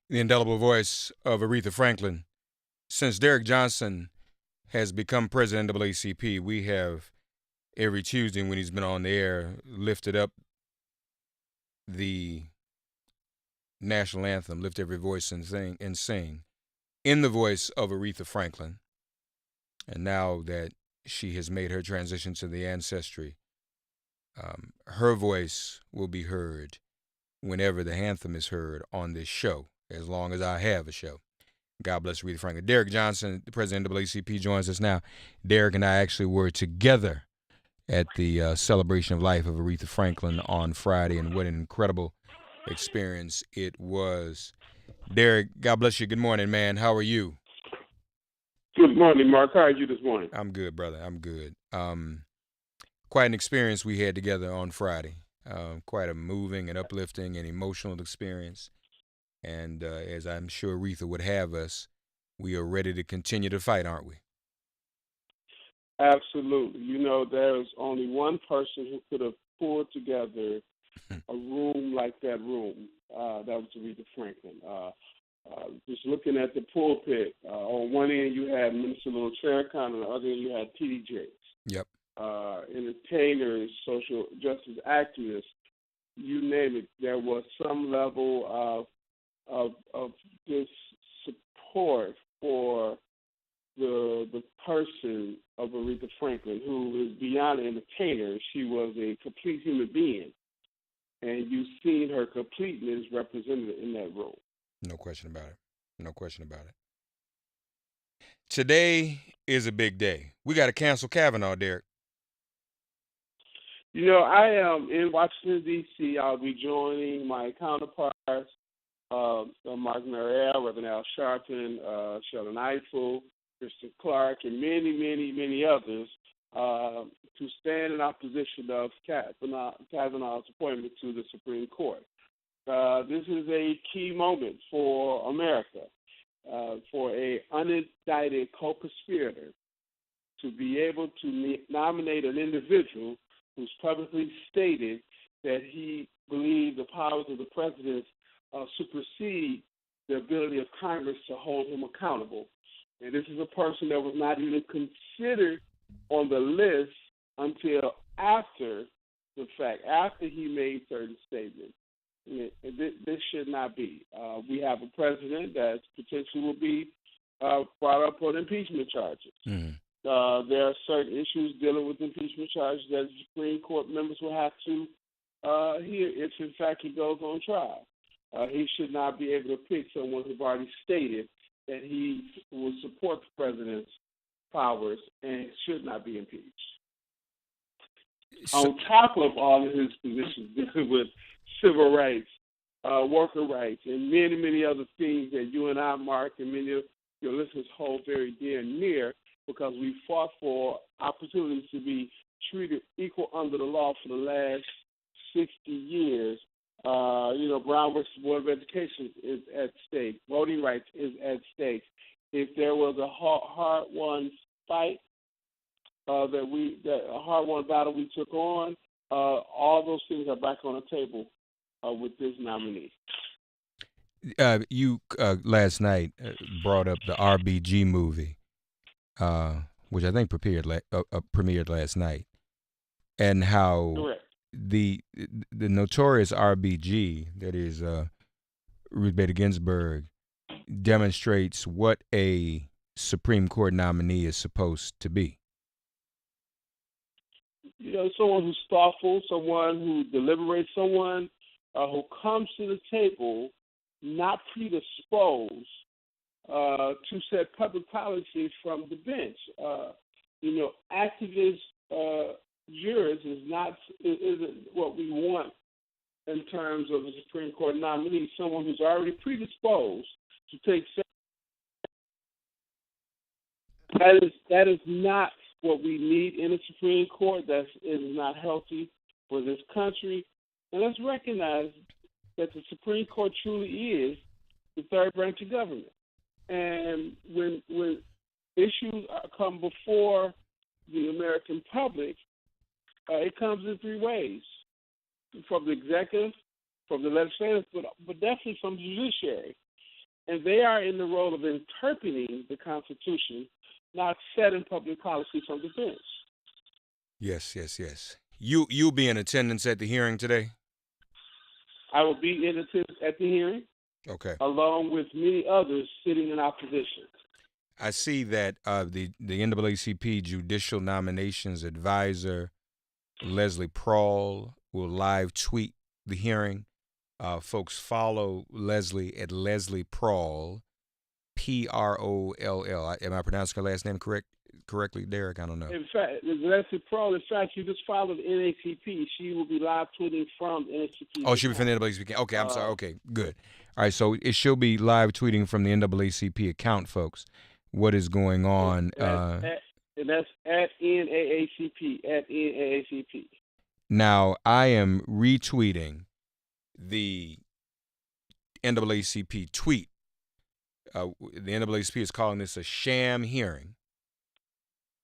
the indelible voice of Aretha Franklin. Since Derrick Johnson has become president of NAACP, we have every Tuesday when he's been on the air lifted up the national anthem, lift every voice and sing in the voice of Aretha Franklin. And now that she has made her transition to the ancestry, her voice will be heard whenever the anthem is heard on this show, as long as I have a show. God bless Aretha Franklin. Derrick Johnson, the president of NAACP, joins us now. Derrick and I actually were together at the celebration of life of Aretha Franklin on Friday, and what an incredible experience it was. Derrick, God bless you. Good morning, man. How are you? Good morning, Mark. How are you this morning? I'm good, brother. I'm good. Quite an experience we had together on Friday. Quite a moving and uplifting and emotional experience. And as I'm sure Aretha would have us, we are ready to continue to fight, aren't we? Absolutely. You know, there's only one person who could have pulled together a room like that room. That was Aretha Franklin. Just looking at the pulpit, on one end you had Minister Little Farrakhan, on the other end you had T.D. Jakes. Yep. Entertainers, social justice activists, you name it. There was some level of this support for the person of Aretha Franklin, who is beyond an entertainer. She was a complete human being, and you've seen her completeness represented in that role. No question about it. No question about it. Today is a big day. We got to cancel Kavanaugh, Derrick. You know, I am in Washington, D.C. I'll be joining my counterparts, Mark Mariel, Reverend Al Sharpton, Sheldon Eifel, Kristen Clark, and many, many, many others to stand in opposition of Kavanaugh's appointment to the Supreme Court. This is a key moment for America, for a unindicted co-conspirator to be able to nominate an individual who's publicly stated that he believes the powers of the president supersede the ability of Congress to hold him accountable. And this is a person that was not even considered on the list until after the fact, after he made certain statements. This should not be. We have a president that potentially will be brought up on impeachment charges. Mm. There are certain issues dealing with impeachment charges that Supreme Court members will have to hear if, in fact, he goes on trial. He should not be able to pick someone who's already stated that he will support the president's powers and should not be impeached. So, On top of all of his positions dealing with civil rights, worker rights, and many, many other things that you and I, Mark, and many of your listeners hold very dear and near, because we fought for opportunities to be treated equal under the law for the last 60 years. Brown versus Board of Education is at stake. Voting rights is at stake. If there was a hard-won fight, a hard-won battle we took on, all those things are back on the table with this nominee. you last night brought up the RBG movie, which I think premiered last night, and how Correct. the notorious RBG, that is Ruth Bader Ginsburg, demonstrates what a Supreme Court nominee is supposed to be. You know, someone who's thoughtful, someone who deliberates, someone who comes to the table not predisposed to set public policy from the bench. Activist jurors isn't what we want in terms of a Supreme Court nominee. Someone who's already predisposed to take. That is not what we need in a Supreme Court. It is not healthy for this country. And let's recognize that the Supreme Court truly is the third branch of government. And when issues come before the American public, it comes in three ways: from the executive, from the legislative, but definitely from the judiciary. and they are in the role of interpreting the Constitution, not setting public policy from the bench. Yes, yes, yes. You'll be in attendance at the hearing today? I will be in attendance at the hearing, Okay. along with many others sitting in opposition. I see that the NAACP Judicial Nominations Advisor, Leslie Proll, will live tweet the hearing. Folks, follow Leslie at Leslie Proll, Proll. Am I pronouncing her last name correctly, Derrick? I don't know. In fact, Leslie Proll, in fact, you just followed NAACP. She will be live tweeting from NAACP. Oh, she'll be from the NAACP. Okay, I'm sorry. Okay, good. All right, so she'll be live tweeting from the NAACP account, folks, what is going on. And that's at NAACP, at NAACP. Now, I am retweeting the NAACP tweet. The NAACP is calling this a sham hearing.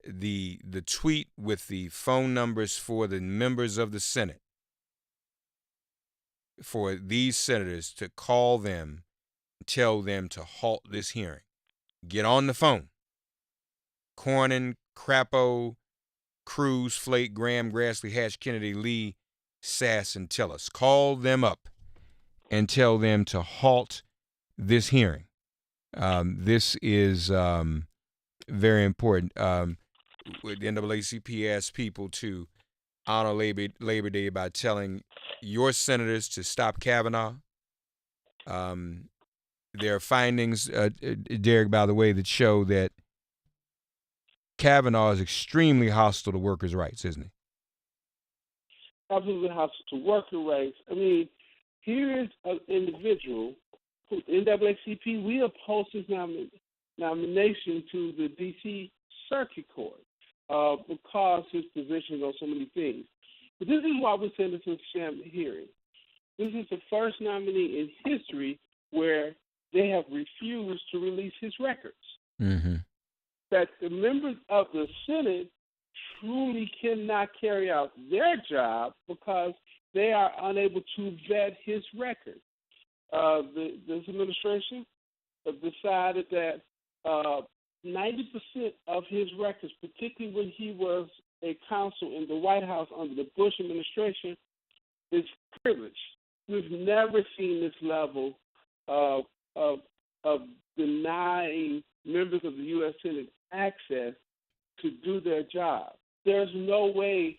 The tweet with the phone numbers for the members of the Senate, for these senators to call them, tell them to halt this hearing. Get on the phone. Cornyn, Crapo, Cruz, Flake, Graham, Grassley, Hatch, Kennedy, Lee, Sass, and Tillis. Call them up and tell them to halt this hearing. This is very important. The NAACP asks people to honor Labor Day by telling your senators to stop Kavanaugh. There are findings, Derrick, by the way, that show that Kavanaugh is extremely hostile to workers' rights, isn't he? Absolutely hostile to worker rights. I mean, here is an individual who, NAACP, we oppose his nomination to the D.C. Circuit Court because his positions on so many things. But this is why we send this to a sham hearing. This is the first nominee in history where they have refused to release his records. Mm-hmm. That the members of the Senate truly cannot carry out their job because they are unable to vet his record. This administration decided that 90% of his records, particularly when he was a counsel in the White House under the Bush administration, is privileged. We've never seen this level of denying members of the U.S. Senate access to do their job. There's no way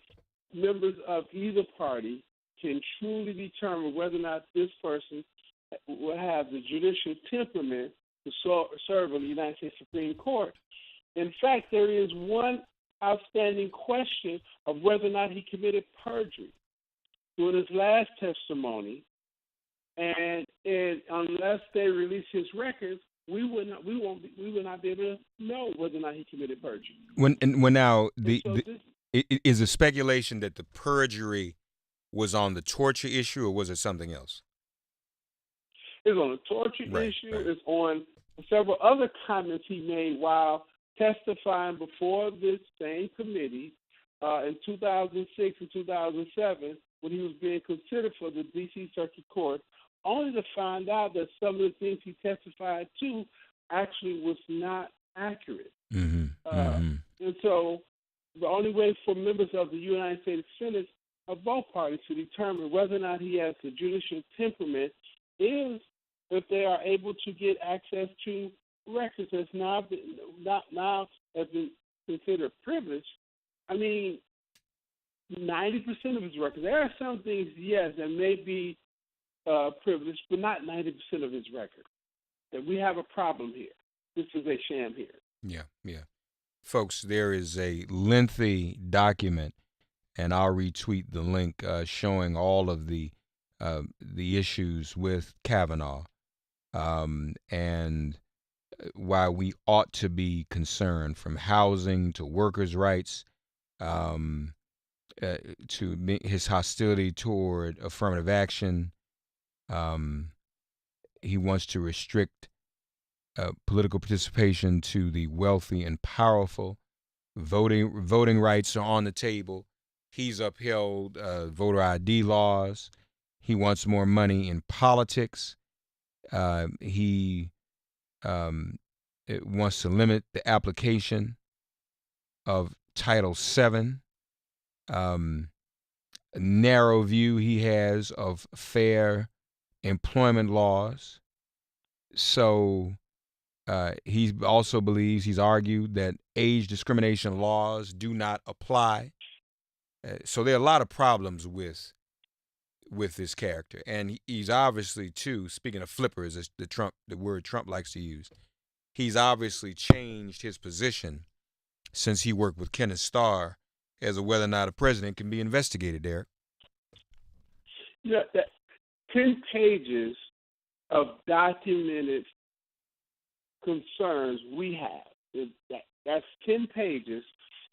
members of either party can truly determine whether or not this person will have the judicial temperament to serve on the United States Supreme Court. In fact, there is one outstanding question of whether or not he committed perjury during his last testimony, and unless they release his records, we will not be able to know whether or not he committed perjury. Is the speculation that the perjury was on the torture issue, or was it something else? It's on the torture issue. Right. It's on several other comments he made while testifying before this same committee in 2006 and 2007 when he was being considered for the D.C. Circuit Court, only to find out that some of the things he testified to actually was not accurate. Mm-hmm. And so the only way for members of the United States Senate of both parties to determine whether or not he has the judicial temperament is if they are able to get access to records that's now has been considered privileged. I mean, 90% of his records. There are some things, yes, that may be privileged, but not 90% of his record. That we have a problem here. This is a sham here. Yeah. Folks, there is a lengthy document, and I'll retweet the link showing all of the issues with Kavanaugh and why we ought to be concerned, from housing to workers' rights to his hostility toward affirmative action. He wants to restrict political participation to the wealthy and powerful. Voting rights are on the table. He's upheld voter ID laws. He wants more money in politics. He it wants to limit the application of Title VII. A narrow view he has of fair employment laws. So he also believes, he's argued, that age discrimination laws do not apply. So there are a lot of problems with this character, and he's obviously, too, speaking of flippers, the word Trump likes to use, he's obviously changed his position since he worked with Kenneth Starr as to whether or not a president can be investigated, Derrick. Yeah, 10 pages of documented concerns we have. That's 10 pages.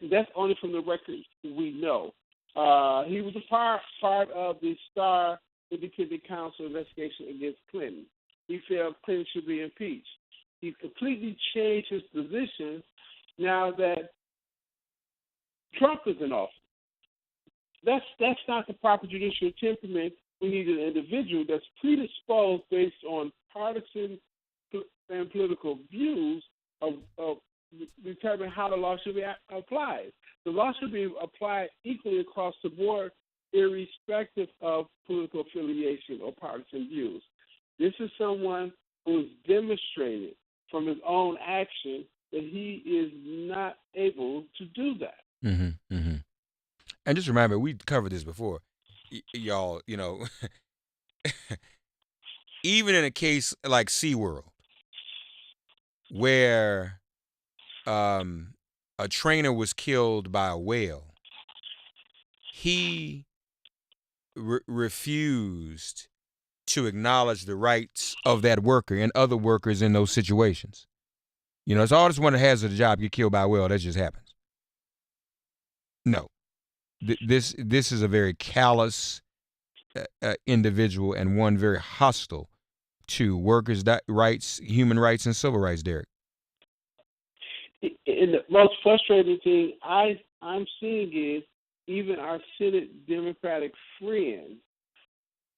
That's only from the records we know. He was a part of the Starr Independent Counsel investigation against Clinton. He felt Clinton should be impeached. He completely changed his position now that Trump is in office. That's not the proper judicial temperament. We need an individual that's predisposed based on partisan and political views of determine how the law should be applied. The law should be applied equally across the board, irrespective of political affiliation or partisan views. This is someone who has demonstrated from his own action that he is not able to do that. Mm-hmm, mm-hmm. And just remember, we covered this before, y'all. Even in a case like SeaWorld, where a trainer was killed by a whale, he refused to acknowledge the rights of that worker and other workers in those situations. It's all just one that has a job get killed by a whale. That just happens. No. This is a very callous individual, and one very hostile to workers' rights, human rights, and civil rights, Derrick. And the most frustrating thing I'm seeing is even our Senate Democratic friends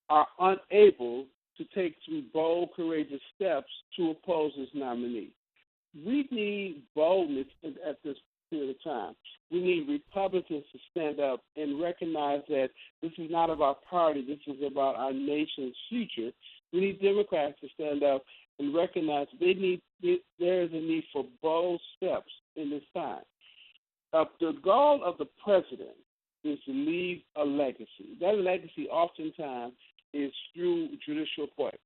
are unable to take some bold, courageous steps to oppose this nominee. We need boldness at this period of time. We need Republicans to stand up and recognize that this is not about party. This is about our nation's future. We need Democrats to stand up and recognize there is a need for bold steps in this time. The goal of the president is to leave a legacy. That legacy oftentimes is through judicial appointments.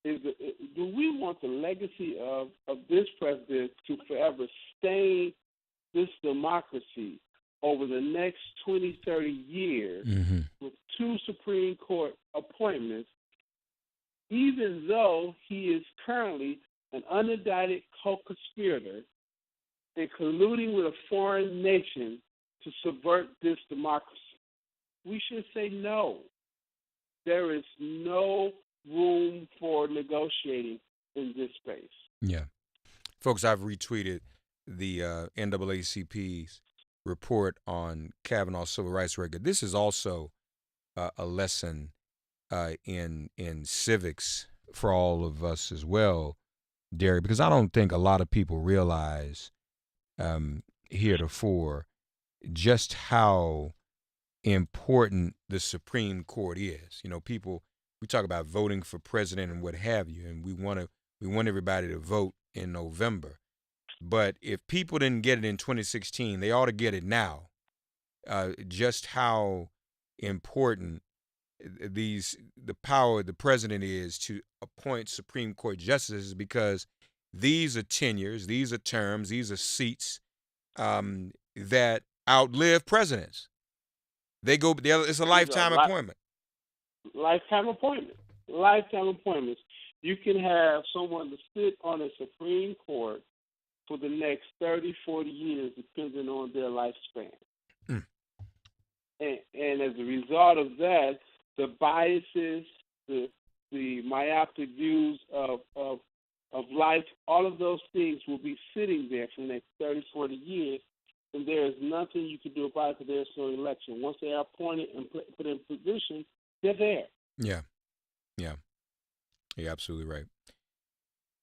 Do we want the legacy of this president to forever stain this democracy over the next 20, 30 years with 2 Supreme Court appointments, even though he is currently an unindicted co-conspirator and colluding with a foreign nation to subvert this democracy? We should say no. There is no room for negotiating in this space. Yeah. Folks, I've retweeted the NAACP's report on Kavanaugh's civil rights record. This is also a lesson in civics for all of us as well, Derrick, because I don't think a lot of people realize heretofore just how important the Supreme Court is. We talk about voting for president and what have you, and we want everybody to vote in November. But if people didn't get it in 2016, they ought to get it now. Just how important the power of the president is to appoint Supreme Court justices, because these are tenures, these are terms, these are seats that outlive presidents. It's a lifetime appointment. Lifetime appointments. You can have someone to sit on a Supreme Court for the next 30, 40 years, depending on their lifespan. And as a result of that, the biases, the myopic views of life, all of those things will be sitting there for the next 30, 40 years, and there is nothing you can do about it because there's no election. Once they are appointed and put in position, they're there. Yeah. You're absolutely right.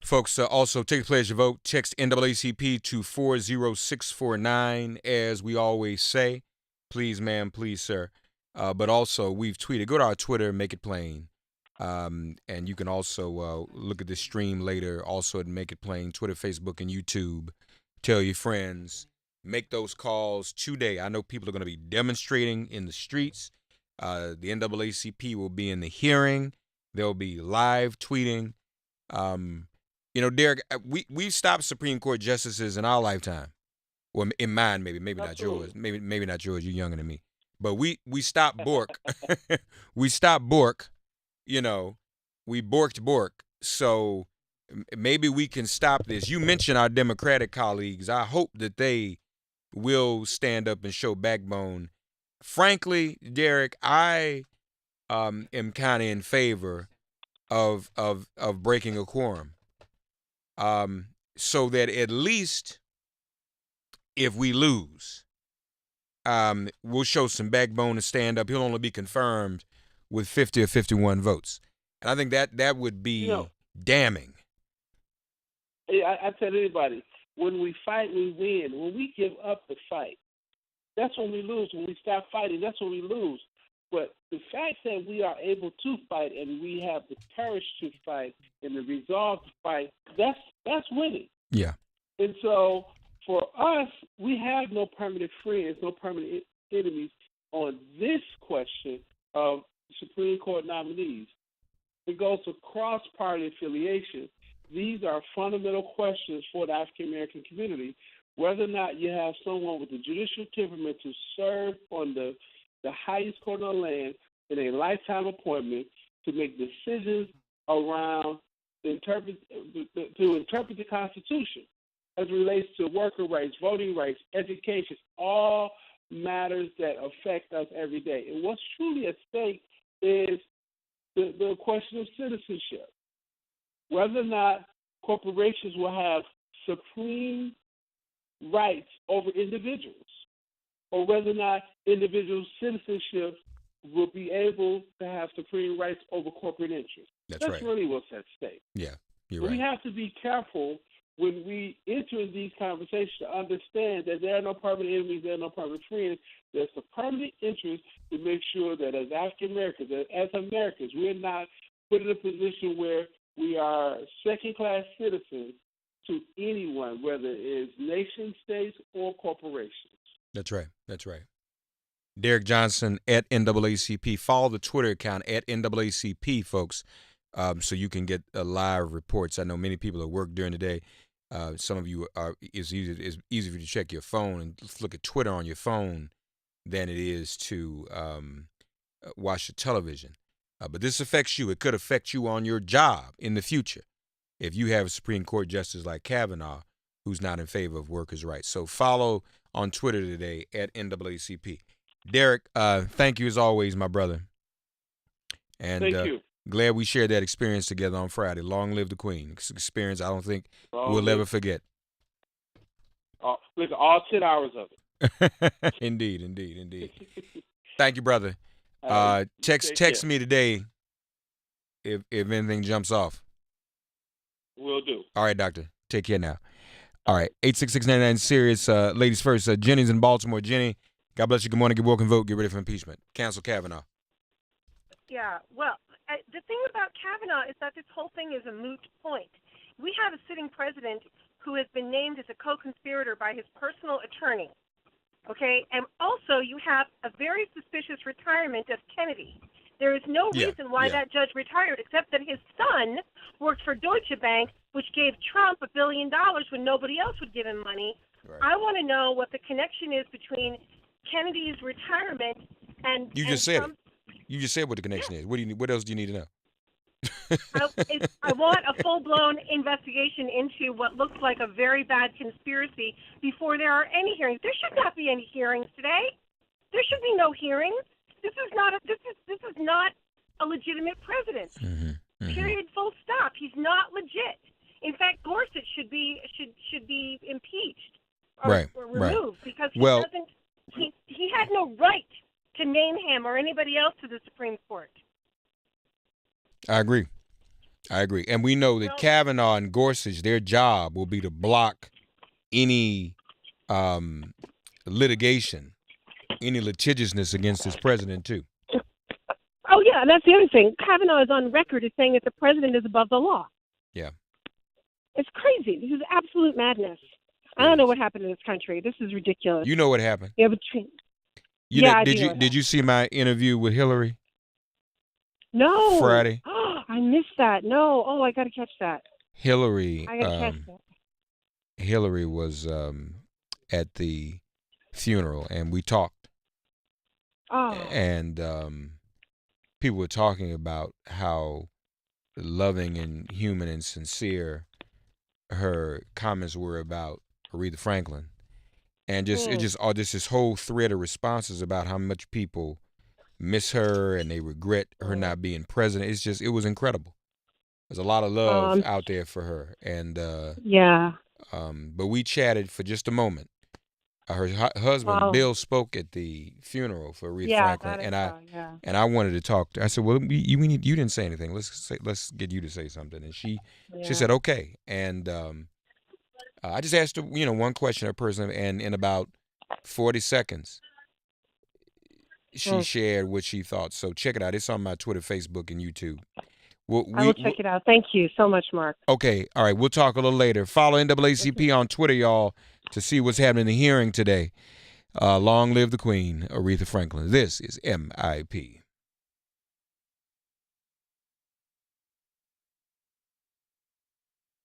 Folks, also take the pledge to vote. Text NAACP to 40649, as we always say. Please, ma'am, please, sir. But also, we've tweeted. Go to our Twitter, make it plain. And you can also look at this stream later, also at Make It Plain, Twitter, Facebook, and YouTube. Tell your friends. Make those calls today. I know people are going to be demonstrating in the streets. The NAACP will be in the hearing. They'll be live tweeting. Derrick, we've stopped Supreme Court justices in our lifetime. Well, in mine, maybe not yours. Maybe not yours. You're younger than me. But we stopped Bork. We stopped Bork. We borked Bork. So maybe we can stop this. You mentioned our Democratic colleagues. I hope that they will stand up and show backbone. Frankly, Derrick, I am kind of in favor of breaking a quorum. So that at least if we lose, we'll show some backbone and stand up. He'll only be confirmed with 50 or 51 votes. And I think that would be damning. I tell anybody, when we fight, we win. When we give up the fight, that's when we lose. When we stop fighting, that's when we lose. But the fact that we are able to fight and we have the courage to fight and the resolve to fight, that's winning. Yeah. And so for us, we have no permanent friends, no permanent enemies on this question of Supreme Court nominees. It goes to cross-party affiliation. These are fundamental questions for the African-American community, whether or not you have someone with the judicial temperament to serve on the highest court on the land in a lifetime appointment to make decisions around to interpret the Constitution as it relates to worker rights, voting rights, education, all matters that affect us every day. And what's truly at stake is the question of citizenship, whether or not corporations will have supreme rights over individuals, or whether or not individual citizenship will be able to have supreme rights over corporate interests. That's right. Really what's at stake. Yeah, you're right. We have to be careful when we enter in these conversations to understand that there are no permanent enemies, there are no permanent friends. There's a permanent interest to make sure that as African Americans, as Americans, we're not put in a position where we are second-class citizens to anyone, whether it's nation states or corporations. That's right. That's right. Derrick Johnson at NAACP. Follow the Twitter account at NAACP, folks, so you can get live reports. I know many people at work during the day. Some of you it's easier for you to check your phone and look at Twitter on your phone than it is to watch the television. But this affects you. It could affect you on your job in the future if you have a Supreme Court justice like Kavanaugh who's not in favor of workers' rights. So follow on Twitter today at NAACP. Derrick, thank you as always, my brother. And thank you. Glad we shared that experience together on Friday. Long live the Queen. It's an experience I don't think we'll ever forget. Look, all 10 hours of it. Indeed. Thank you, brother. Text me today if anything jumps off. Will do. All right, doctor. Take care now. All right, 866-99-SIRIUS. Ladies first. Jenny's in Baltimore. Jenny, God bless you. Good morning. Get woke and vote. Get ready for impeachment. Cancel Kavanaugh. Yeah, well, the thing about Kavanaugh is that this whole thing is a moot point. We have a sitting president who has been named as a co-conspirator by his personal attorney, okay? And also you have a very suspicious retirement of Kennedy. There is no reason why that judge retired except that his son worked for Deutsche Bank, which gave Trump $1 billion when nobody else would give him money. Right. I want to know what the connection is between Kennedy's retirement and You just said Trump's. You just said what the connection is. What else do you need to know? I want a full-blown investigation into what looks like a very bad conspiracy before there are any hearings. There should not be any hearings today. There should be no hearings. This is not a legitimate president. Mm-hmm. Period. Full stop. He's not legit. In fact, Gorsuch should be impeached or removed because he had no right to name him or anybody else to the Supreme Court. I agree. I agree. And we know that Kavanaugh and Gorsuch, their job will be to block any litigation, any litigiousness against this president, too. Oh, yeah, that's the other thing. Kavanaugh is on record as saying that the president is above the law. Yeah. It's crazy. This is absolute madness. I don't know what happened in this country. This is ridiculous. You know what happened? Yeah, Did you see my interview with Hillary? No. Friday. I missed that. No. Oh, I got to catch that. Hillary. I got to catch that. Hillary was at the funeral, and we talked. Oh. And people were talking about how loving and human and sincere her comments were about Aretha Franklin, and this whole thread of responses about how much people miss her and they regret her not being president. It was incredible. There's a lot of love out there for her, and but we chatted for just a moment. Her husband Bill spoke at the funeral for Aretha Franklin, and I wanted to talk to her. I said, "Well, you didn't say anything. Let's get you to say something." And she said, "Okay." And I just asked her, one question her person, and in about 40 seconds, she shared what she thought. So check it out. It's on my Twitter, Facebook, and YouTube. I will check it out. Thank you so much, Mark. Okay. All right. We'll talk a little later. Follow NAACP on Twitter, y'all, to see what's happening in the hearing today. Long live the Queen, Aretha Franklin. This is MIP.